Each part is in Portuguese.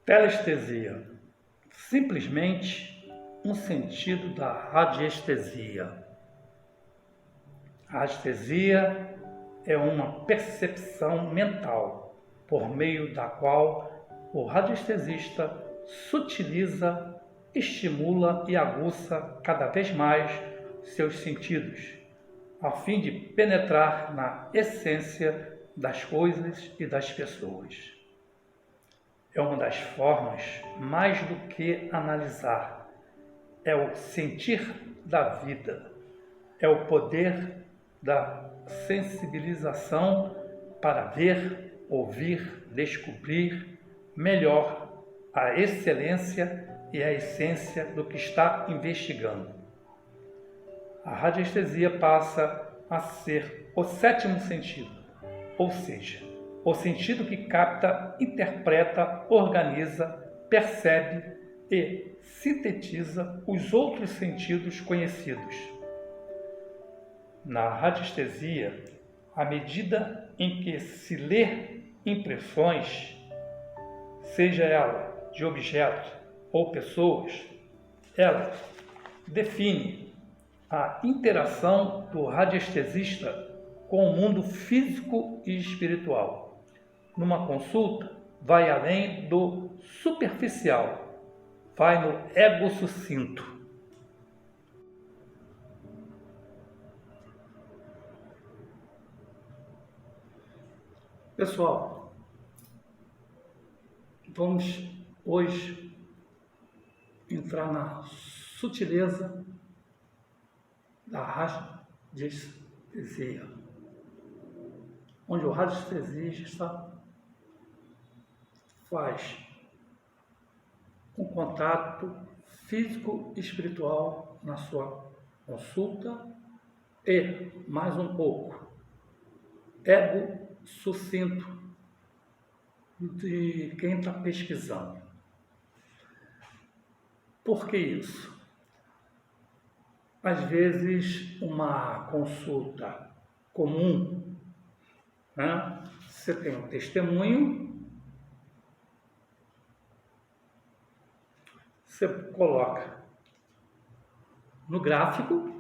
Telestesia, simplesmente um sentido da radiestesia. A radiestesia é uma percepção mental por meio da qual o radiestesista sutiliza, estimula e aguça cada vez mais seus sentidos, a fim de penetrar na essência das coisas e das pessoas. É uma das formas, mais do que analisar, é o sentir da vida, é o poder da sensibilização para ver, ouvir, descobrir melhor a excelência e a essência do que está investigando. A radiestesia passa a ser o sétimo sentido, ou seja, o sentido que capta, interpreta, organiza, percebe e sintetiza os outros sentidos conhecidos. Na radiestesia, à medida em que se lê impressões, seja ela de objetos ou pessoas, ela define a interação do radiestesista com o mundo físico e espiritual. Numa consulta, vai além do superficial, vai no ego sucinto. Pessoal, vamos hoje entrar na sutileza da radiestesia, onde o radiestesista faz um contato físico e espiritual na sua consulta e, mais um pouco, ego sucinto de quem está pesquisando. Por que isso? Às vezes, uma consulta comum, né? Você tem um testemunho, você coloca no gráfico,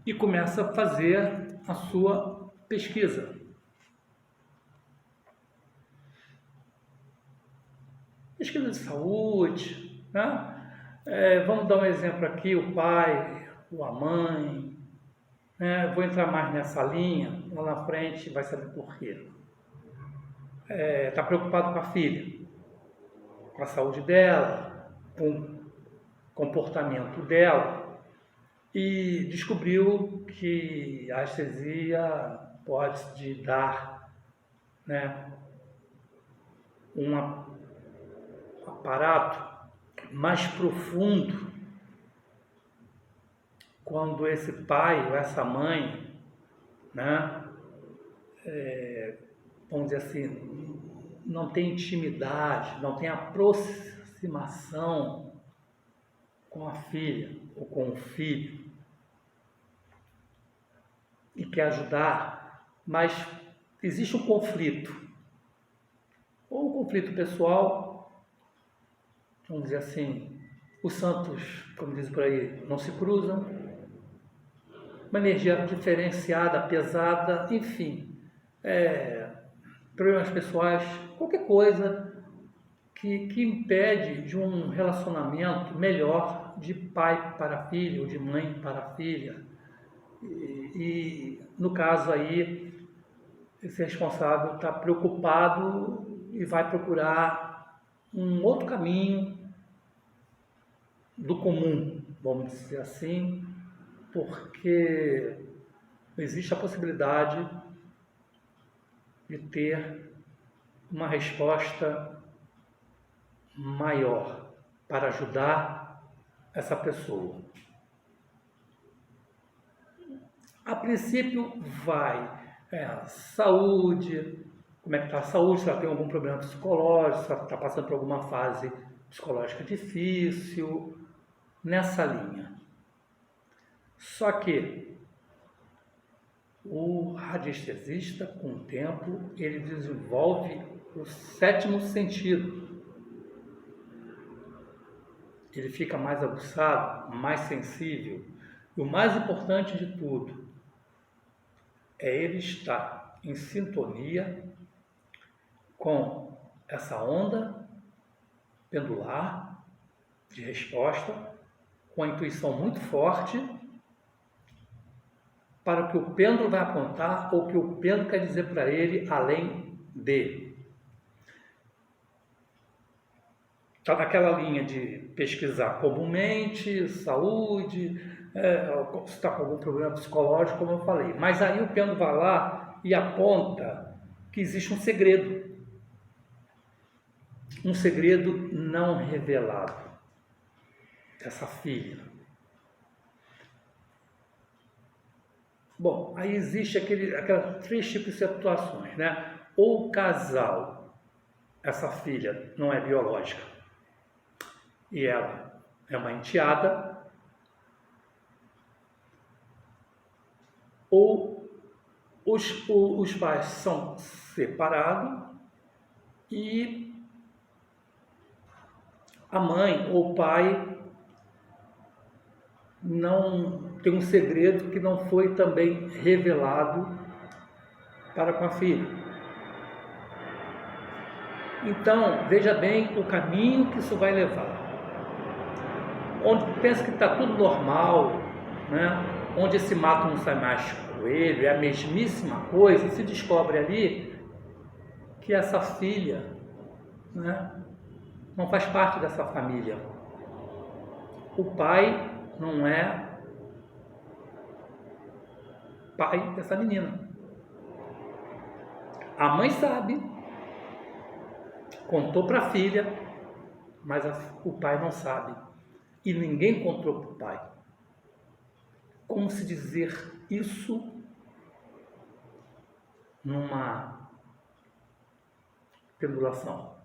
e começa a fazer a sua pesquisa. Pesquisa de saúde, né? Vamos dar um exemplo aqui, o pai, ou a mãe, né? Vou entrar mais nessa linha, lá na frente vai saber por quê. Está preocupado com a filha, com a saúde dela, com o comportamento dela, e descobriu que a anestesia pode dar, né, um aparato mais profundo quando esse pai ou essa mãe, né, vamos dizer assim, não tem intimidade, não tem aproximação com a filha ou com o filho e quer ajudar, mas existe um conflito, ou um conflito pessoal, vamos dizer assim, os santos, como diz por aí, não se cruzam, uma energia diferenciada, pesada, enfim, problemas pessoais, qualquer coisa que impede de um relacionamento melhor de pai para filho, ou de mãe para filha. E no caso aí, esse responsável está preocupado e vai procurar um outro caminho do comum, vamos dizer assim, porque existe a possibilidade de ter uma resposta maior para ajudar essa pessoa. A princípio vai saúde, como é que está a saúde, se ela tem algum problema psicológico, se ela está passando por alguma fase psicológica difícil, nessa linha. Só que o radiestesista, com o tempo, ele desenvolve o sétimo sentido. Ele fica mais aguçado, mais sensível. E o mais importante de tudo é ele estar em sintonia com essa onda pendular de resposta, com a intuição muito forte para o que o pêndulo vai apontar ou o que o pêndulo quer dizer para ele além de. Está naquela linha de pesquisar comumente, saúde, se está com algum problema psicológico, como eu falei. Mas aí o pêndulo vai lá e aponta que existe um segredo não revelado dessa filha. Bom, aí existe aquelas três tipos de situações, né? Ou o casal, essa filha não é biológica e ela é uma enteada, ou os pais são separados e a mãe ou o pai não tem um segredo que não foi também revelado para com a filha. Então, veja bem o caminho que isso vai levar. Onde pensa que está tudo normal, né? Onde esse mato não sai mais coelho, é a mesmíssima coisa, se descobre ali que essa filha, né, não faz parte dessa família. O pai não é pai dessa menina. A mãe sabe, contou para a filha, mas o pai não sabe. E ninguém contou para o pai. Como se dizer isso numa pendulação?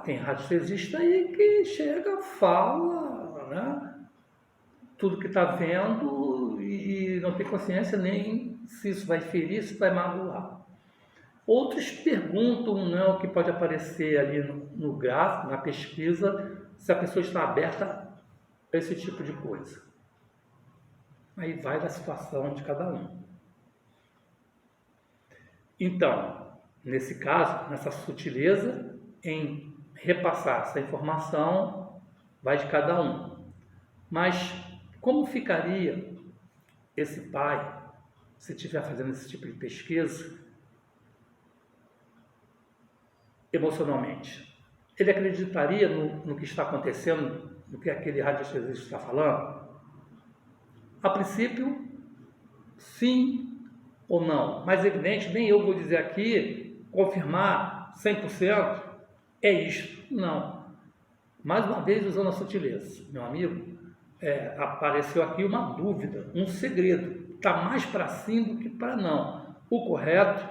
Tem radiestesista aí que chega, fala, né? Tudo que está vendo e não tem consciência nem se isso vai ferir, se vai magoar. Outros perguntam, né, o que pode aparecer ali no gráfico, na pesquisa, se a pessoa está aberta a esse tipo de coisa. Aí vai da situação de cada um. Então, nesse caso, nessa sutileza em repassar essa informação, vai de cada um. Mas como ficaria esse pai se estiver fazendo esse tipo de pesquisa emocionalmente? Ele acreditaria no que está acontecendo, no que aquele radiestesista está falando? A princípio, sim ou não. Mas evidente, nem eu vou dizer aqui, confirmar 100%, é isto. Não. Mais uma vez, usando a sutileza, meu amigo, apareceu aqui uma dúvida, um segredo. Está mais para sim do que para não. O correto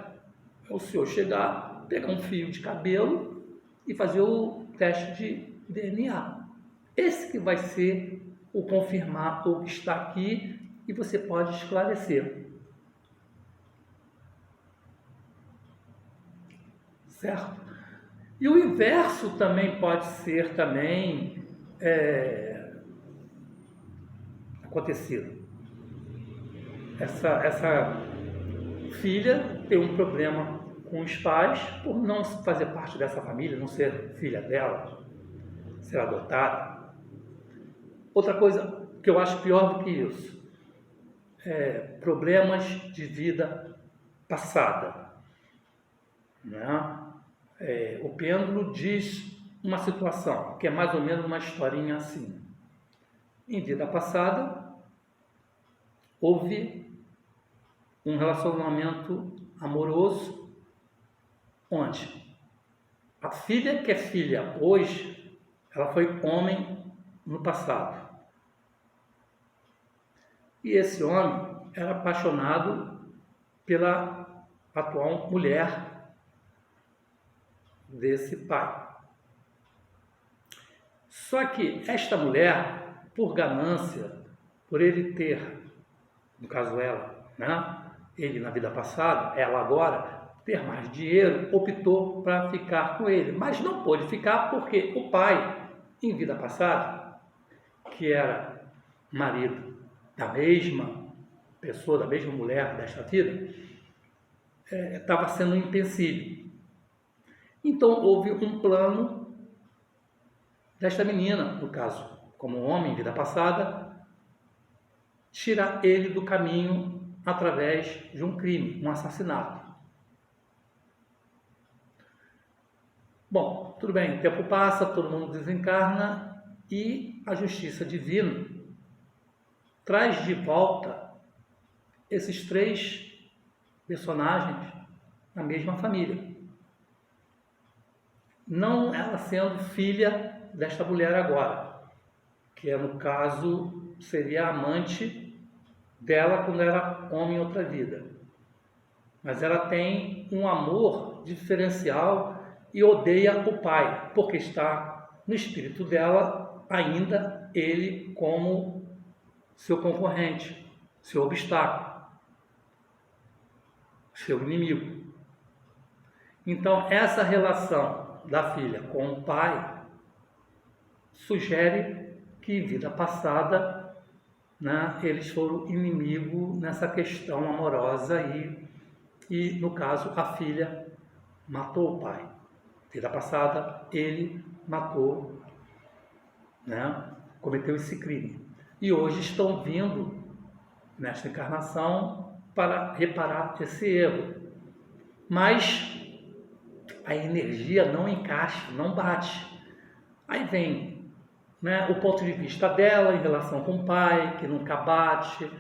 é o senhor chegar, pegar um fio de cabelo e fazer o teste de DNA. Esse que vai ser o confirmar o que está aqui e você pode esclarecer. Certo? E o inverso também pode ser também acontecido. Essa filha tem um problema com os pais por não fazer parte dessa família, não ser filha dela, ser adotada. Outra coisa que eu acho pior do que isso, problemas de vida passada. Né? O pêndulo diz uma situação, que é mais ou menos uma historinha assim. Em vida passada, houve um relacionamento amoroso, onde a filha que é filha hoje, ela foi homem no passado. E esse homem era apaixonado pela atual mulher desse pai. Só que esta mulher, por ganância, por ele ter, no caso ela, né? Ele na vida passada, ela agora, ter mais dinheiro, optou para ficar com ele. Mas não pôde ficar porque o pai, em vida passada, que era marido da mesma pessoa, da mesma mulher desta vida, estava sendo um empecilho. Então houve um plano desta menina, no caso, como homem em vida passada, tirar ele do caminho através de um crime, um assassinato. Bom, tudo bem, o tempo passa, todo mundo desencarna e a justiça divina traz de volta esses três personagens na mesma família. Não ela sendo filha desta mulher agora, que no caso seria a amante dela quando era homem em outra vida. Mas ela tem um amor diferencial e odeia o pai, porque está no espírito dela ainda ele como seu concorrente, seu obstáculo, seu inimigo. Então, essa relação da filha com o pai sugere que em vida passada, né, eles foram inimigos nessa questão amorosa e no caso, a filha matou o pai. Vida passada, ele matou, né, cometeu esse crime. E hoje estão vindo, nesta encarnação, para reparar esse erro. Mas a energia não encaixa, não bate. Aí vem, né, o ponto de vista dela em relação com o pai, que nunca bate,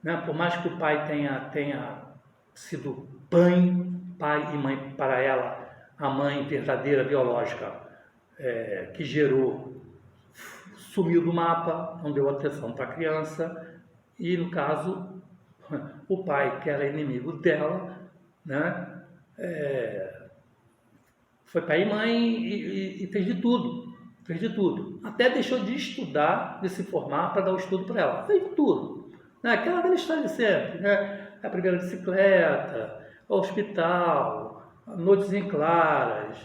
né, por mais que o pai tenha sido pai e mãe para ela, a mãe verdadeira, biológica, que gerou, sumiu do mapa, não deu atenção para a criança, e no caso, o pai, que era inimigo dela, né, foi pai e mãe e fez de tudo, até deixou de estudar, de se formar para dar o estudo para ela, fez de tudo, né? Aquela velha história de sempre, né? A primeira bicicleta, o hospital, noites em claras,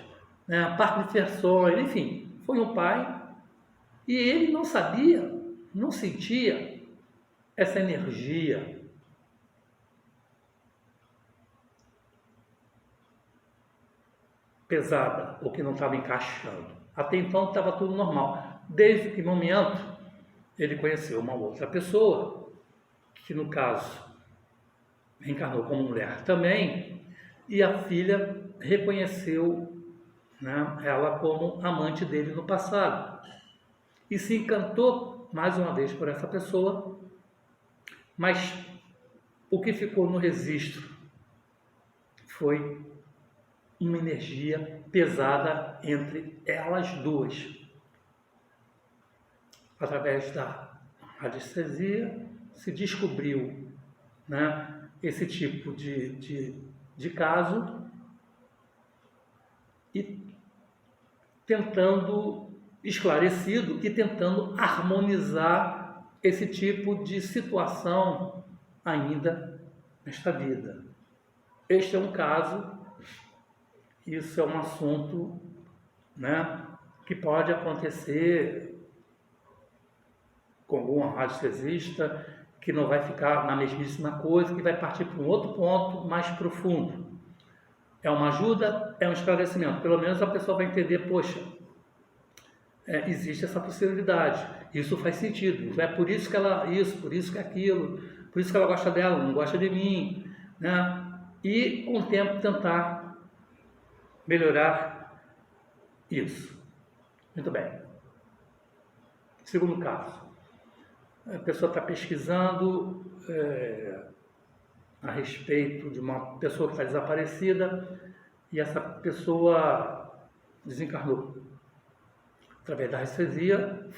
né? Parque de diversões, enfim, foi um pai e ele não sabia, não sentia essa energia pesada, ou que não estava encaixando. Até então estava tudo normal. Desde que momento ele conheceu uma outra pessoa, que no caso reencarnou como mulher também, e a filha reconheceu, né, ela como amante dele no passado. E se encantou mais uma vez por essa pessoa, mas o que ficou no registro foi uma energia pesada entre elas duas. Através da radiestesia se descobriu, né, esse tipo de caso e tentando, esclarecido e tentando harmonizar esse tipo de situação ainda nesta vida. Este é um caso. Isso é um assunto, né, que pode acontecer com algum radiestesista, que não vai ficar na mesmíssima coisa, que vai partir para um outro ponto mais profundo. É uma ajuda, é um esclarecimento. Pelo menos a pessoa vai entender, poxa, existe essa possibilidade, isso faz sentido. É por isso que ela, isso, por isso que aquilo, por isso que ela gosta dela, não gosta de mim, né? E com o tempo tentar melhorar isso. Muito bem. Segundo caso, a pessoa está pesquisando a respeito de uma pessoa que está desaparecida e essa pessoa desencarnou. Através da radiestesia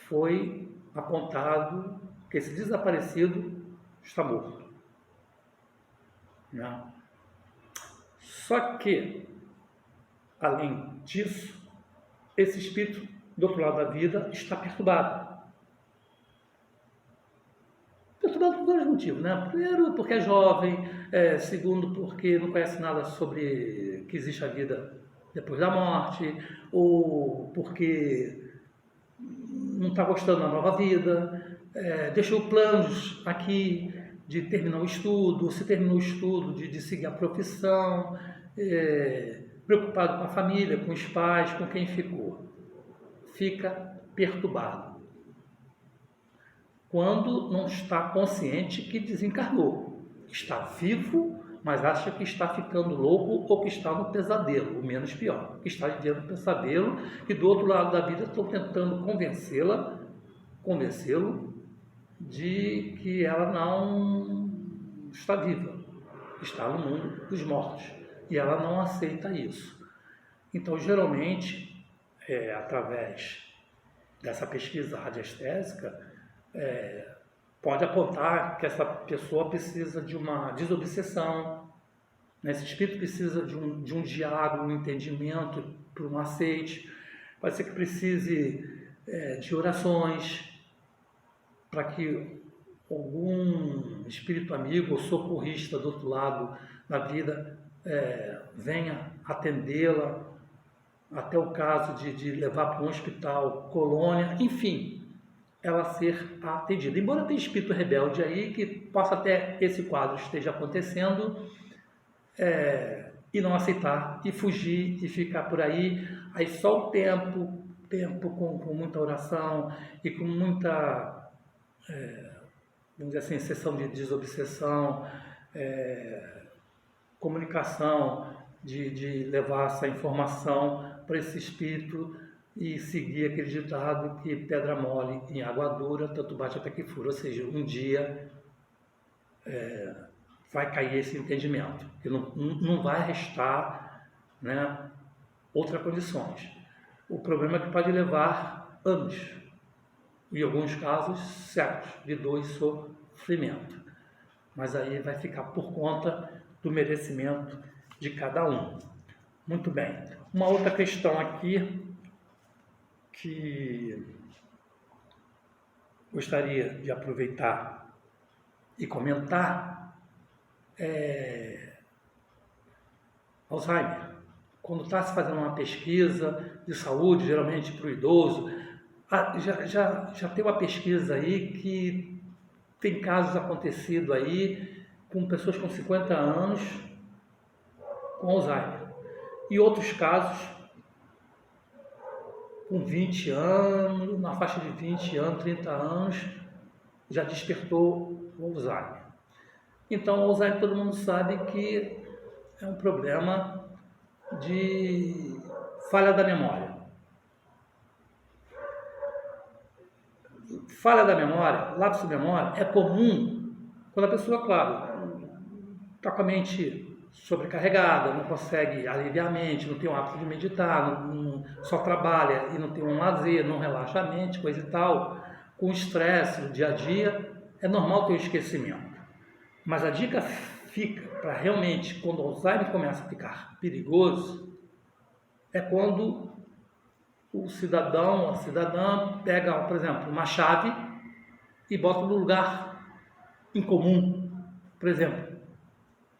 foi apontado que esse desaparecido está morto. Não. Só que além disso, esse espírito do outro lado da vida está perturbado. por dois motivos, né? Primeiro, porque é jovem, segundo, porque não conhece nada sobre que existe a vida depois da morte, ou porque não está gostando da nova vida, deixou planos aqui de terminar o estudo, se terminou o estudo, de seguir a profissão, preocupado com a família, com os pais, com quem ficou. Fica perturbado quando não está consciente que desencarnou. Está vivo, mas acha que está ficando louco ou que está no pesadelo, o menos pior. Que está vivendo um pesadelo e do outro lado da vida estão tentando convencê-lo de que ela não está viva, está no mundo dos mortos. E ela não aceita isso. Então, geralmente, através dessa pesquisa radiestésica, pode apontar que essa pessoa precisa de uma desobsessão, né? Esse espírito precisa de um diálogo, um entendimento, para um aceite. Pode ser que precise de orações para que algum espírito amigo ou socorrista do outro lado da vida venha atendê-la, até o caso de levar para um hospital, colônia, enfim, ela ser atendida. Embora tenha espírito rebelde aí, que possa até esse quadro esteja acontecendo, e não aceitar, e fugir, e ficar por aí só o tempo com muita oração e com muita, vamos dizer assim, sessão de desobsessão, comunicação, de levar essa informação para esse espírito e seguir aquele ditado que pedra mole em água dura, tanto bate até que fura. Ou seja, um dia vai cair esse entendimento, que não vai restar, né, outras condições. O problema é que pode levar anos, em alguns casos séculos, de dor e sofrimento. Mas aí vai ficar por conta do merecimento de cada um. Muito bem. Uma outra questão aqui que gostaria de aproveitar e comentar é Alzheimer. Quando está se fazendo uma pesquisa de saúde, geralmente para o idoso, já tem uma pesquisa aí que tem casos acontecidos aí com pessoas com 50 anos com Alzheimer. E outros casos com 20 anos, na faixa de 20 anos, 30 anos, já despertou o Alzheimer. Então, o Alzheimer todo mundo sabe que é um problema de falha da memória. Falha da memória, lapso de memória, é comum quando a pessoa, claro, está com a mente sobrecarregada, não consegue aliviar a mente, não tem o hábito de meditar, só trabalha e não tem um lazer, não relaxa a mente, coisa e tal, com estresse no dia a dia, é normal ter o esquecimento. Mas a dica fica para realmente, quando o Alzheimer começa a ficar perigoso, é quando o cidadão, a cidadã pega, por exemplo, uma chave e bota no lugar incomum, por exemplo,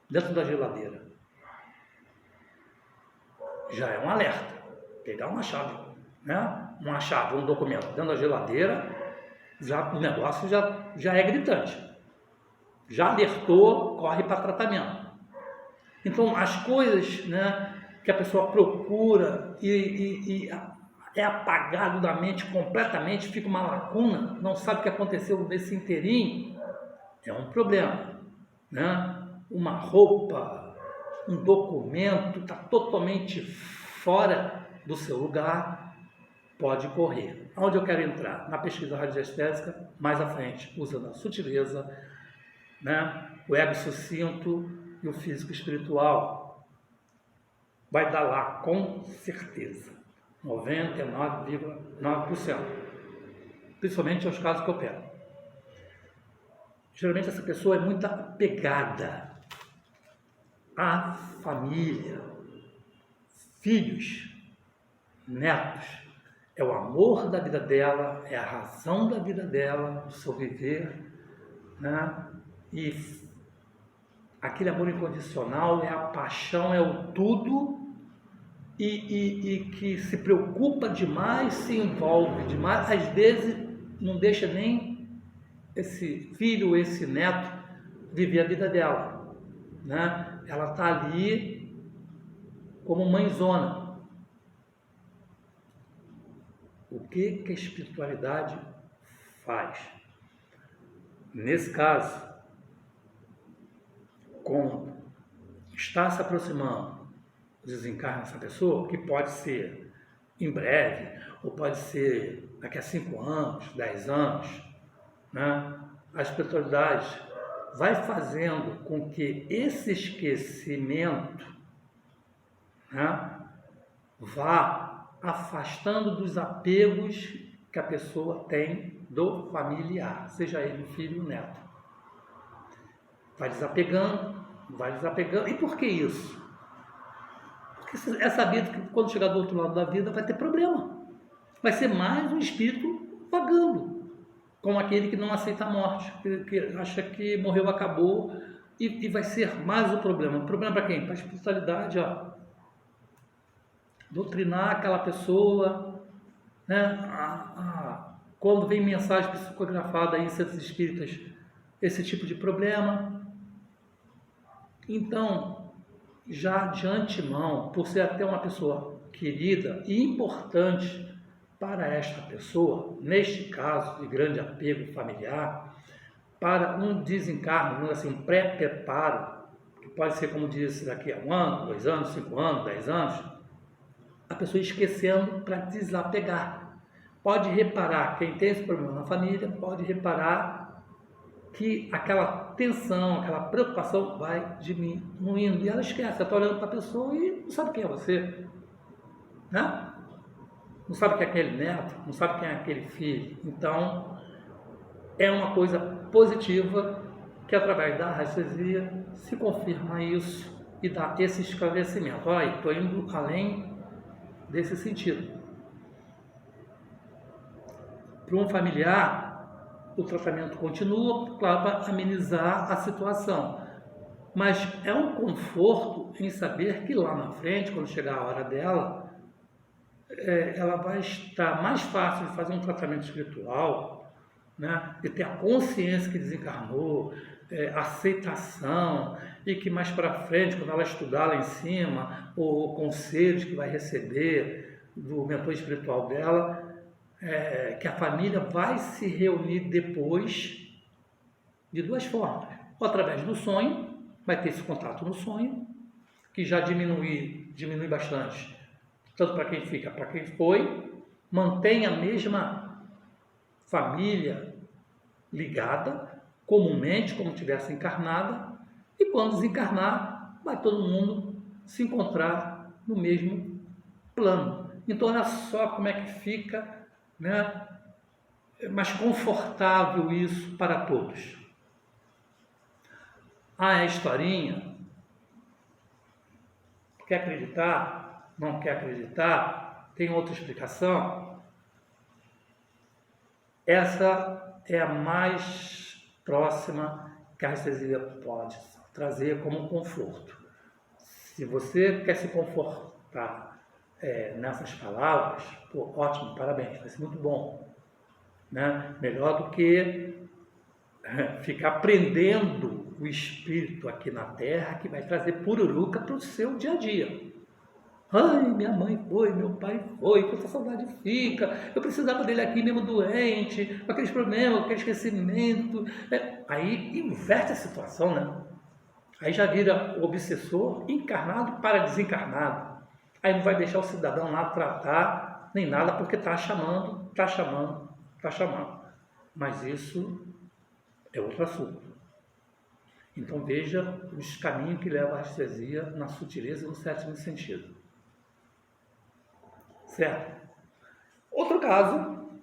dentro da geladeira. Já é um alerta. Pegar uma chave, né? Uma chave, um documento dentro da geladeira, o negócio já é gritante. Já alertou, corre para tratamento. Então, as coisas, né, que a pessoa procura e é apagado da mente completamente, fica uma lacuna, não sabe o que aconteceu nesse inteirinho, é um problema, né? Uma roupa, um documento está totalmente fora do seu lugar, pode correr. Onde eu quero entrar? Na pesquisa radiestésica, mais à frente, usando a sutileza, né? O ego sucinto e o físico espiritual. Vai dar lá, com certeza, 99,9%. Principalmente aos casos que eu pego. Geralmente essa pessoa é muito apegada à família, filhos, netos. É o amor da vida dela, é a razão da vida dela, do seu viver, né? E aquele amor incondicional é a paixão, é o tudo, e que se preocupa demais, se envolve demais, às vezes não deixa nem esse filho, esse neto viver a vida dela, né? Ela está ali como mãezona. O que a espiritualidade faz? Nesse caso, quando está se aproximando o desencarne dessa pessoa, que pode ser em breve, ou pode ser daqui a 5 anos, 10 anos, né? A espiritualidade vai fazendo com que esse esquecimento, né, vá afastando dos apegos que a pessoa tem do familiar, seja ele filho ou neto. Vai desapegando. E por que isso? Porque é sabido que quando chegar do outro lado da vida vai ter problema. Vai ser mais um espírito vagando, como aquele que não aceita a morte, que acha que morreu, acabou, e vai ser mais um problema. Um problema para quem? Para a espiritualidade, ó. Doutrinar aquela pessoa, né? Quando vem mensagem psicografada em centros espíritas, esse tipo de problema. Então, já de antemão, por ser até uma pessoa querida e importante para esta pessoa, neste caso de grande apego familiar, para um desencargo, assim, um pré-preparo, que pode ser, como disse, daqui a 1 ano, 2 anos, 5 anos, 10 anos, a pessoa esquecendo para desapegar. Pode reparar, quem tem esse problema na família, pode reparar que aquela tensão, aquela preocupação vai diminuindo. E ela esquece, ela está olhando para a pessoa e não sabe quem é você, né? Não sabe quem é aquele neto, não sabe quem é aquele filho. Então, é uma coisa positiva que, através da radiestesia, se confirma isso e dá esse esclarecimento. Olha, estou indo além desse sentido. Para um familiar, o tratamento continua, claro, para amenizar a situação. Mas é um conforto em saber que lá na frente, quando chegar a hora dela, ela vai estar mais fácil de fazer um tratamento espiritual, né? De ter a consciência que desencarnou, aceitação, e que mais para frente, quando ela estudar lá em cima, o conselhos que vai receber do mentor espiritual dela, que a família vai se reunir depois de 2 formas. Ou através do sonho, vai ter esse contato no sonho, que já diminui bastante, tanto para quem fica, para quem foi, mantém a mesma família ligada, comumente, como tivesse encarnada, e quando desencarnar, vai todo mundo se encontrar no mesmo plano. Então, olha só como é que fica, né, mais confortável isso para todos. A historinha, quer acreditar? Não quer acreditar? Tem outra explicação? Essa é a mais próxima que a radiestesia pode trazer como conforto. Se você quer se confortar nessas palavras, pô, ótimo, parabéns, vai ser muito bom, né? Melhor do que ficar prendendo o espírito aqui na Terra, que vai trazer pururuca para o seu dia a dia. Ai, minha mãe foi, meu pai foi, quanta saudade fica, eu precisava dele aqui mesmo doente, com aqueles problemas, com aquele esquecimento. Aí inverte a situação, né? Aí já vira o obsessor encarnado para desencarnado. Aí não vai deixar o cidadão lá tratar nem nada, porque está chamando. Mas isso é outro assunto. Então veja os caminhos que levam à radiestesia na sutileza e no 7º sentido. Certo? Outro caso,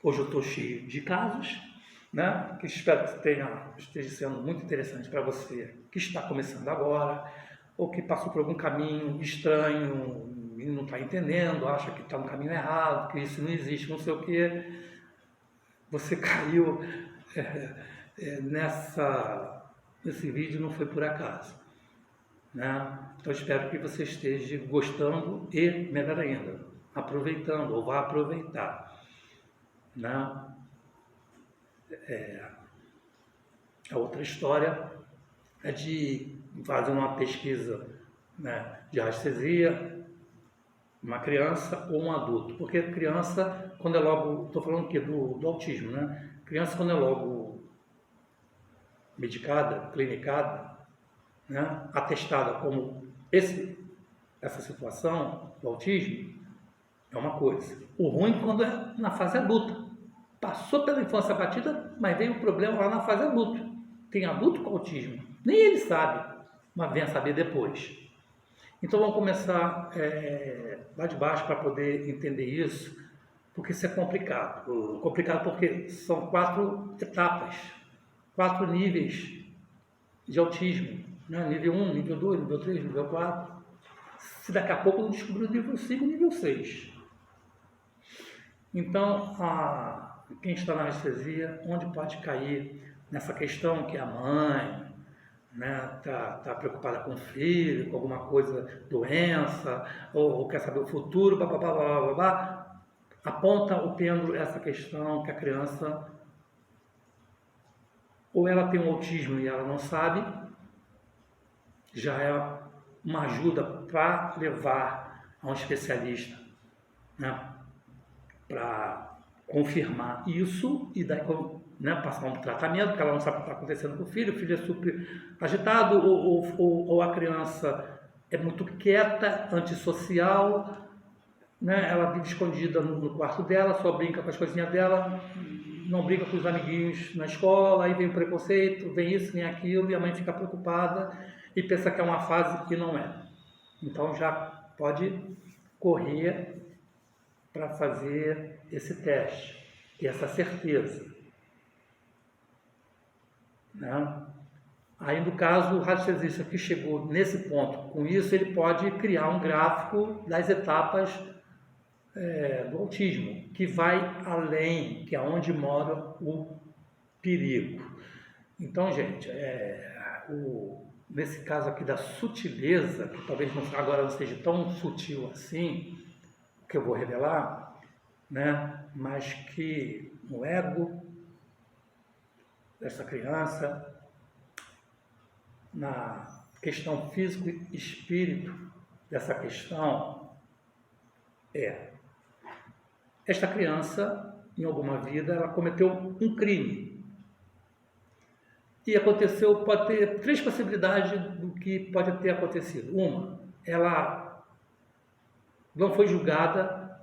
hoje eu estou cheio de casos, né, que espero que esteja sendo muito interessante para você que está começando agora, ou que passou por algum caminho estranho e não está entendendo, acha que está no caminho errado, que isso não existe, não sei o quê. Você caiu nesse vídeo não foi por acaso, né? Então espero que você esteja gostando e, melhor ainda, aproveitando ou vá aproveitar, né? A outra história é de fazer uma pesquisa, né, de rastresia, uma criança ou um adulto, porque criança, quando é logo, estou falando aqui do autismo, né? Criança, quando é logo medicada, clinicada, né, atestada como essa situação do autismo, é uma coisa. O ruim quando é na fase adulta. Passou pela infância batida, mas veio o problema lá na fase adulta. Tem adulto com autismo. Nem ele sabe, mas vem a saber depois. Então vamos começar lá de baixo para poder entender isso, porque isso é complicado. Complicado porque são 4 etapas, 4 níveis de autismo, né? Nível 1, nível 2, nível 3, nível 4. Se daqui a pouco não descobrir o nível 5, nível 6. Então, quem está na anestesia, onde pode cair nessa questão que a mãe, né, tá preocupada com o filho, com alguma coisa, doença, ou quer saber o futuro, blá, blá, blá, blá, blá, blá, aponta o pêndulo essa questão que a criança, ou ela tem um autismo e ela não sabe, já é uma ajuda para levar a um especialista, né, para confirmar isso e daí, né, passar um tratamento, porque ela não sabe o que está acontecendo com o filho é super agitado, ou a criança é muito quieta, antissocial, né, ela vive escondida no quarto dela, só brinca com as coisinhas dela, não brinca com os amiguinhos na escola, aí vem o preconceito, vem isso, vem aquilo, e a mãe fica preocupada e pensa que é uma fase que não é. Então já pode correr para fazer esse teste, ter essa certeza, né? Aí, no caso, o radiestesista que chegou nesse ponto, com isso, ele pode criar um gráfico das etapas do autismo, que vai além, que é onde mora o perigo. Então, gente, nesse caso aqui da sutileza, que talvez agora não seja tão sutil assim, que eu vou revelar, né? Mas que no ego dessa criança, na questão físico e espírito dessa questão, esta criança, em alguma vida, ela cometeu um crime. E aconteceu, pode ter 3 possibilidades do que pode ter acontecido. Uma, ela não foi julgada,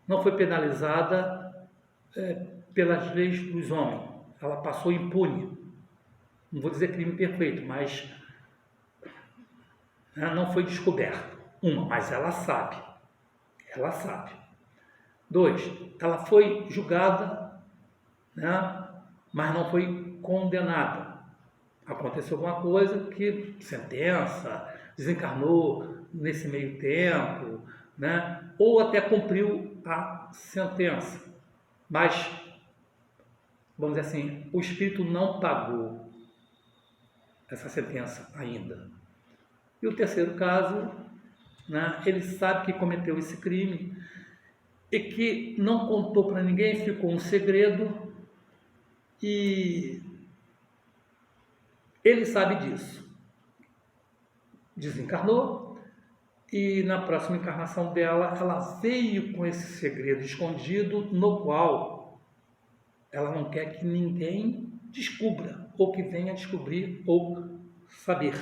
não foi penalizada pelas leis dos homens. Ela passou impune. Não vou dizer crime perfeito, mas não foi descoberto. Uma, mas ela sabe. Ela sabe. 2, ela foi julgada, né, mas não foi condenada. Aconteceu alguma coisa que sentença, desencarnou nesse meio tempo, né, ou até cumpriu a sentença. Mas, vamos dizer assim, o espírito não pagou essa sentença ainda. E o terceiro caso, né, ele sabe que cometeu esse crime e que não contou para ninguém, ficou um segredo e ele sabe disso. Desencarnou e na próxima encarnação dela, ela veio com esse segredo escondido no qual ela não quer que ninguém descubra ou que venha descobrir ou saber.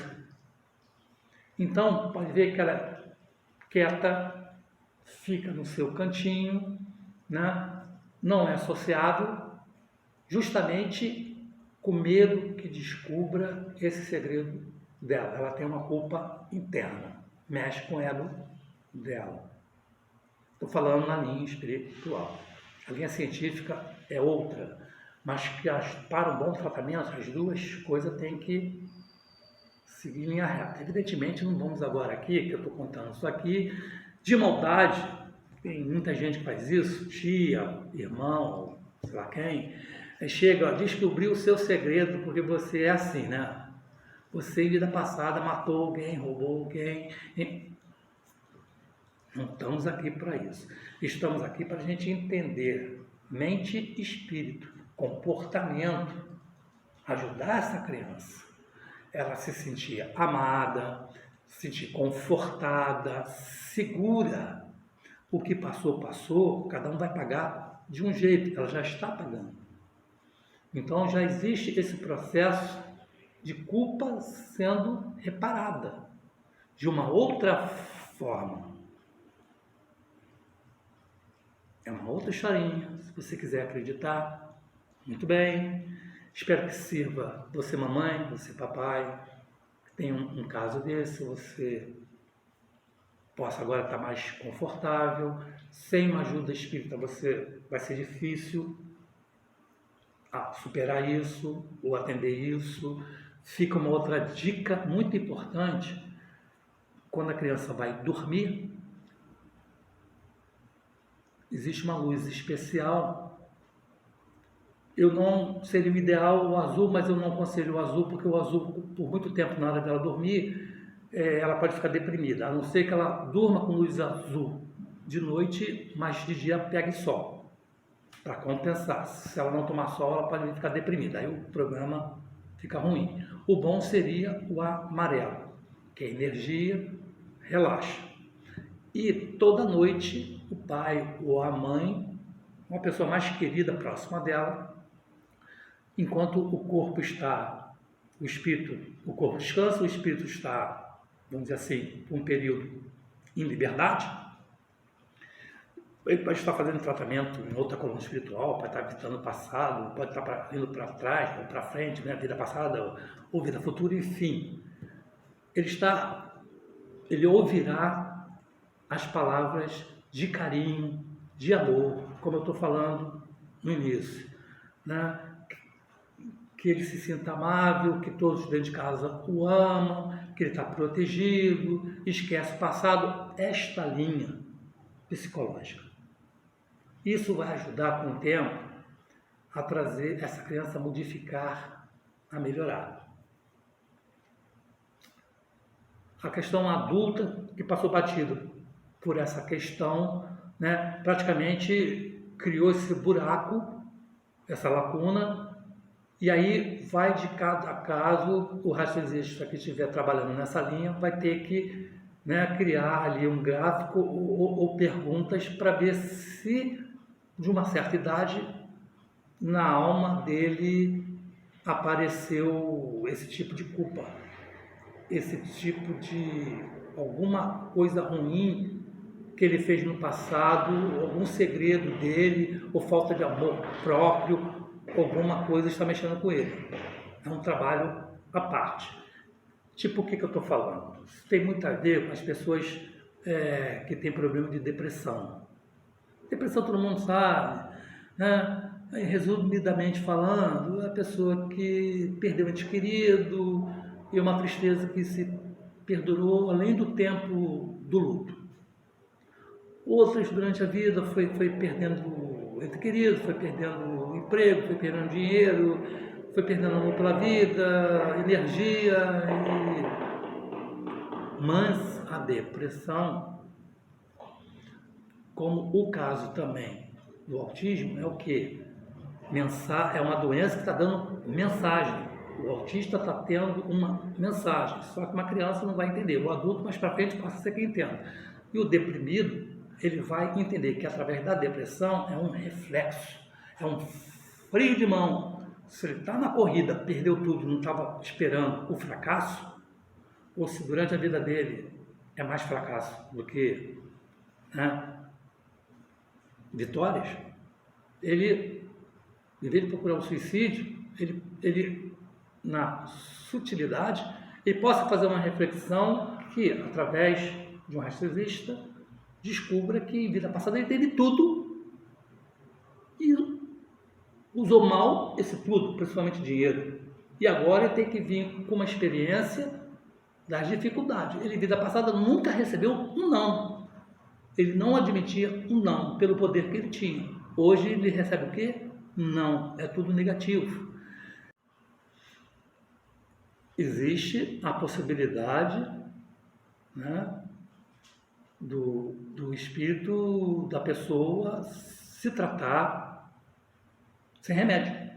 Então, pode ver que ela é quieta, fica no seu cantinho, né? Não é associável, justamente com medo que descubra esse segredo dela. Ela tem uma culpa interna, mexe com o ego dela. Estou falando na linha espiritual. A linha científica é outra, mas que para um bom tratamento, as duas coisas têm que seguir em linha reta. Evidentemente, não vamos agora aqui, que eu estou contando isso aqui, de maldade. Tem muita gente que faz isso, tia, irmão, sei lá quem, Aí chega, ó, descobriu o seu segredo, porque você é assim, né? Você, em vida passada, matou alguém, roubou alguém. Não estamos aqui para isso. Estamos aqui para a gente entender mente e espírito, comportamento, ajudar essa criança. Ela se sentir amada, se sentir confortada, segura. O que passou, passou, cada um vai pagar de um jeito, ela já está pagando. Então já existe esse processo de culpa sendo reparada de uma outra forma. É uma outra historinha, se você quiser acreditar, muito bem. Espero que sirva você mamãe, você papai, que tem um caso desse, você possa agora estar mais confortável. Sem uma ajuda espírita vai ser difícil superar isso ou atender isso. Fica uma outra dica muito importante: quando a criança vai dormir, existe uma luz especial. Seria o ideal o azul, mas eu não aconselho o azul, porque o azul, por muito tempo na hora dela dormir, ela pode ficar deprimida, a não ser que ela durma com luz azul de noite, mas de dia pegue sol, para compensar. Se ela não tomar sol, ela pode ficar deprimida, aí o programa fica ruim. O bom seria o amarelo, que é energia, relaxa. E toda noite o pai ou a mãe, uma pessoa mais querida próxima dela, enquanto o corpo descansa, o espírito está, vamos dizer assim, um período em liberdade, ele pode estar fazendo tratamento em outra coluna espiritual, pode estar visitando o passado, pode estar indo para trás ou para frente, né? Vida passada ou vida futura, enfim. Ele ouvirá as palavras de carinho, de amor, como eu estou falando no início, né? Que ele se sinta amável, que todos dentro de casa o amam, que ele está protegido, esquece o passado, esta linha psicológica. Isso vai ajudar com o tempo a trazer essa criança a modificar, a melhorar. A questão adulta que passou batido por essa questão, né, praticamente criou esse buraco, essa lacuna, e aí vai de cada caso, o radiologista que estiver trabalhando nessa linha vai ter que, né, criar ali um gráfico ou perguntas para ver se, de uma certa idade, na alma dele apareceu esse tipo de culpa, esse tipo de alguma coisa ruim que ele fez no passado, algum segredo dele, ou falta de amor próprio, alguma coisa está mexendo com ele. É um trabalho à parte. Tipo, o que eu estou falando? Isso tem muito a ver com as pessoas que têm problema de depressão. Depressão todo mundo sabe, né? Resumidamente falando, é a pessoa que perdeu um ente querido e uma tristeza que se perdurou além do tempo do luto. Outras, durante a vida, foi perdendo ente querido, foi perdendo emprego, foi perdendo dinheiro, foi perdendo amor pela vida, energia. Mas a depressão, como o caso também do autismo, é o quê? É uma doença que está dando mensagem. O autista está tendo uma mensagem, só que uma criança não vai entender. O adulto, mais para frente, passa a ser quem entenda. E o deprimido, ele vai entender que através da depressão é um reflexo, é um freio de mão. Se ele está na corrida, perdeu tudo, não estava esperando o fracasso, ou se durante a vida dele é mais fracasso do que, né, vitórias, ele, em vez de procurar o suicídio, ele na sutilidade, ele possa fazer uma reflexão que, através de um radiologista, descubra que em vida passada ele teve tudo e usou mal esse tudo, principalmente dinheiro. E agora ele tem que vir com uma experiência das dificuldades. Ele, em vida passada, nunca recebeu um não. Ele não admitia um não, pelo poder que ele tinha. Hoje ele recebe o quê? Não, é tudo negativo. Existe a possibilidade, né, do espírito da pessoa se tratar sem remédio.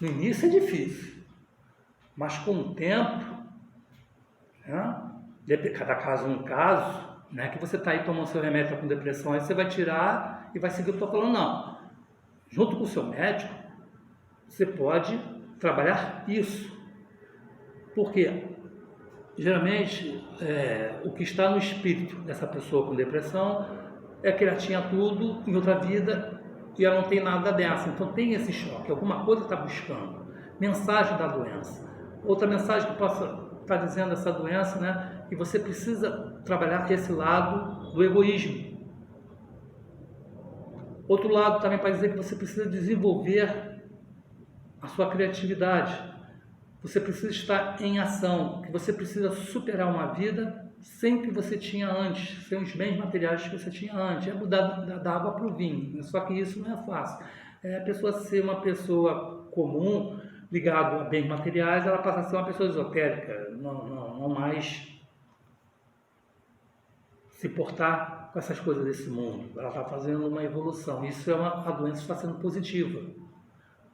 No início é difícil, mas com o tempo, né, cada caso é um caso, não é que você está aí tomando seu remédio com depressão, aí você vai tirar e vai seguir o que eu estou falando, não. Junto com o seu médico, você pode trabalhar isso. Por quê? Geralmente, o que está no espírito dessa pessoa com depressão é que ela tinha tudo em outra vida e ela não tem nada dessa. Então tem esse choque, alguma coisa está buscando. Mensagem da doença. Outra mensagem que possa estar dizendo essa doença, né? Que você precisa trabalhar esse lado do egoísmo. Outro lado também para dizer que você precisa desenvolver a sua criatividade. Você precisa estar em ação, que você precisa superar uma vida sem o que você tinha antes, sem os bens materiais que você tinha antes. É mudar da água para o vinho, só que isso não é fácil. A pessoa ser uma pessoa comum, ligada a bens materiais, ela passa a ser uma pessoa esotérica, não mais se portar com essas coisas desse mundo. Ela está fazendo uma evolução. Isso a doença está sendo positiva,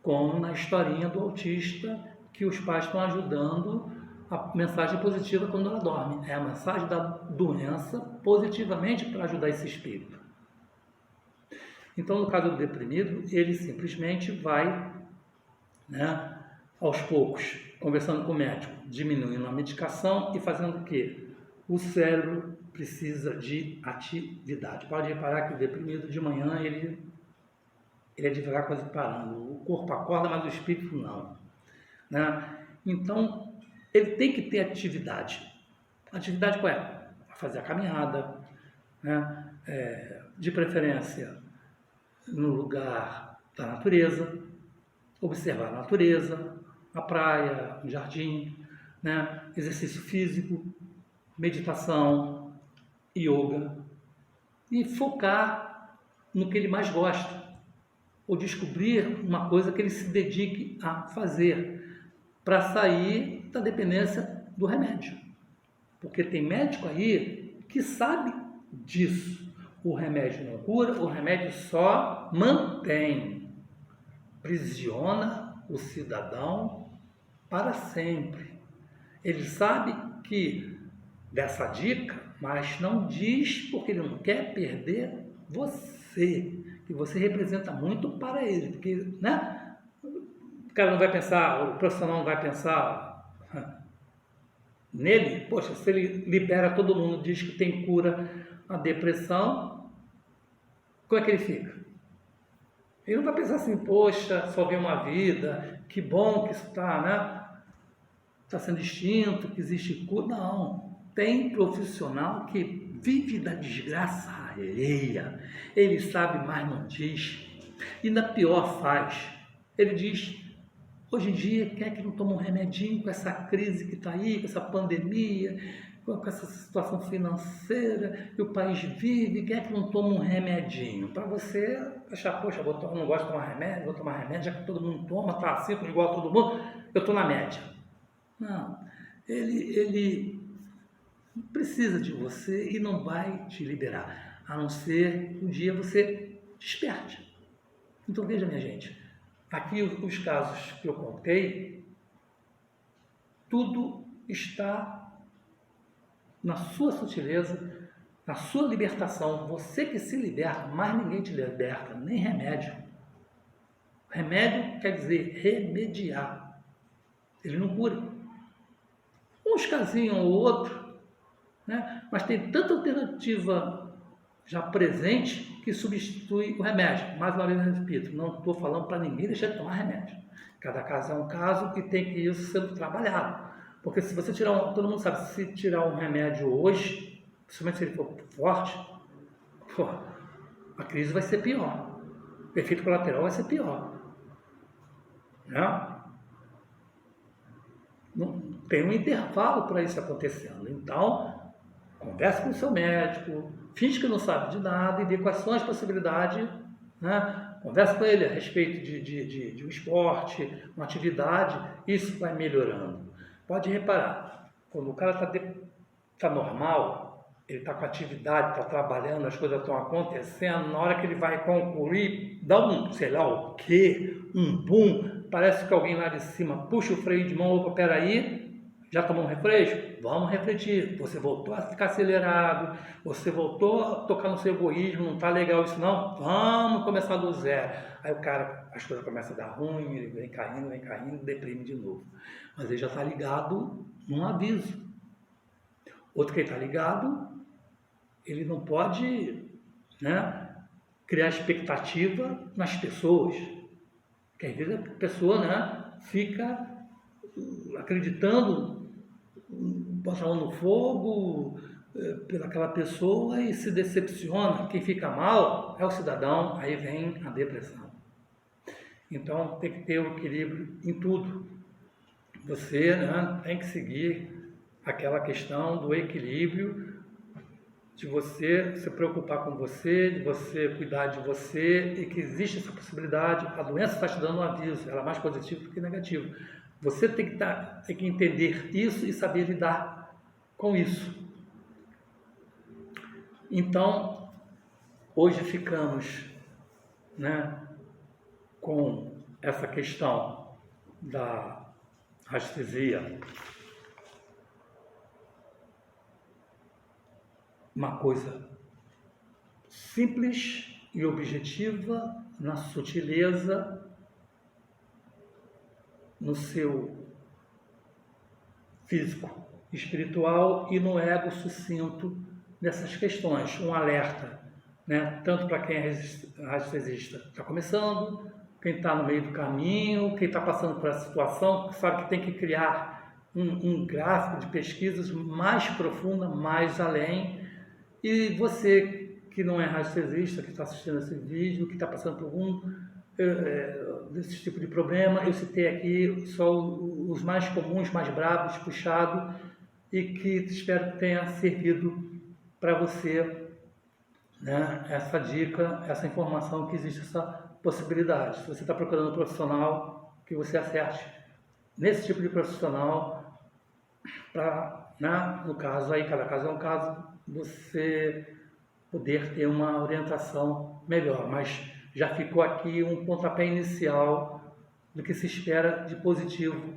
como na historinha do autista, que os pais estão ajudando a mensagem positiva quando ela dorme. É a mensagem da doença positivamente para ajudar esse espírito. Então, no caso do deprimido, ele simplesmente vai, né, aos poucos, conversando com o médico, diminuindo a medicação e fazendo o quê? O cérebro precisa de atividade. Pode reparar que o deprimido de manhã ele é devagar, quase parando. O corpo acorda, mas o espírito não. Né? Então, ele tem que ter atividade. Atividade qual é? Fazer a caminhada, né? De preferência no lugar da natureza, observar a natureza, a praia, o jardim, né? Exercício físico, meditação, yoga, e focar no que ele mais gosta, ou descobrir uma coisa que ele se dedique a fazer, para sair da dependência do remédio. Porque tem médico aí que sabe disso. O remédio não cura, o remédio só mantém, aprisiona o cidadão para sempre. Ele sabe que dessa dica, mas não diz porque ele não quer perder você, que você representa muito para ele, porque, né? O cara não vai pensar, o profissional não vai pensar nele. Poxa, se ele libera todo mundo, diz que tem cura a depressão, como é que ele fica? Ele não vai pensar assim, poxa, só vi uma vida, que bom que isso está, né? Está sendo extinto, que existe cura. Não, tem profissional que vive da desgraça alheia. Ele sabe, mas não diz. E ainda pior faz. Ele diz: hoje em dia, quem é que não toma um remedinho com essa crise que está aí, com essa pandemia, com essa situação financeira que o país vive? Quem é que não toma um remedinho? Para você achar, poxa, eu não gosto de tomar remédio, vou tomar remédio, já que todo mundo toma, está assim, estou igual a todo mundo, eu estou na média. Não, ele precisa de você e não vai te liberar, a não ser que um dia você desperte. Então veja, minha gente, aqui os casos que eu contei, tudo está na sua sutileza, na sua libertação. Você que se liberta, mas ninguém te liberta, nem remédio. Remédio quer dizer remediar. Ele não cura. Uns casinhos ou outro, né? Mas tem tanta alternativa já presente que substitui o remédio. Mais uma vez eu repito, não estou falando para ninguém deixar de tomar remédio. Cada caso é um caso e tem que isso sendo trabalhado. Porque se você tirar todo mundo sabe, se tirar um remédio hoje, principalmente se ele for forte, a crise vai ser pior. O efeito colateral vai ser pior. Né? Não, tem um intervalo para isso acontecendo. Então, converse com o seu médico, finge que não sabe de nada e vê quais são as possibilidades né? Conversa com ele a respeito de um esporte, uma atividade, isso vai melhorando. Pode reparar, quando o cara tá normal, ele está com atividade, está trabalhando, as coisas estão acontecendo, na hora que ele vai concluir, dá um, sei lá o quê, um boom, parece que alguém lá de cima puxa o freio de mão, opa, peraí, já tomou um refresco? Vamos refletir. Você voltou a ficar acelerado, você voltou a tocar no seu egoísmo, não está legal isso não? Vamos começar do zero. Aí o cara, as coisas começam a dar ruim, ele vem caindo, deprime de novo. Mas ele já está ligado num aviso. Outro que está ligado, ele não pode, né, criar expectativa nas pessoas. Porque às vezes a pessoa, né, fica acreditando, bota a mão no fogo pelaquela pessoa e se decepciona. Quem fica mal é o cidadão, aí vem a depressão. Então tem que ter o equilíbrio em tudo. Você, né, tem que seguir aquela questão do equilíbrio, de você se preocupar com você, de você cuidar de você, e que existe essa possibilidade. A doença está te dando um aviso, ela é mais positiva do que negativa. Você tem que entender isso e saber lidar com isso. Então, hoje ficamos, né, com essa questão da rastresia, uma coisa simples e objetiva, na sutileza, no seu físico, espiritual e no ego sucinto nessas questões. Um alerta, né? Tanto para quem é radiestesista está começando, quem está no meio do caminho, quem está passando por essa situação, sabe que tem que criar um gráfico de pesquisas mais profunda, mais além. E você que não é radiestesista, que está assistindo esse vídeo, que está passando por algum desse tipo de problema, eu citei aqui só os mais comuns, mais bravos, puxado, e que espero que tenha servido para você, né, essa dica, essa informação, que existe essa possibilidade. Se você está procurando um profissional, que você acerte nesse tipo de profissional, para, né, no caso aí, cada caso é um caso, você poder ter uma orientação melhor. Mas já ficou aqui um pontapé inicial do que se espera de positivo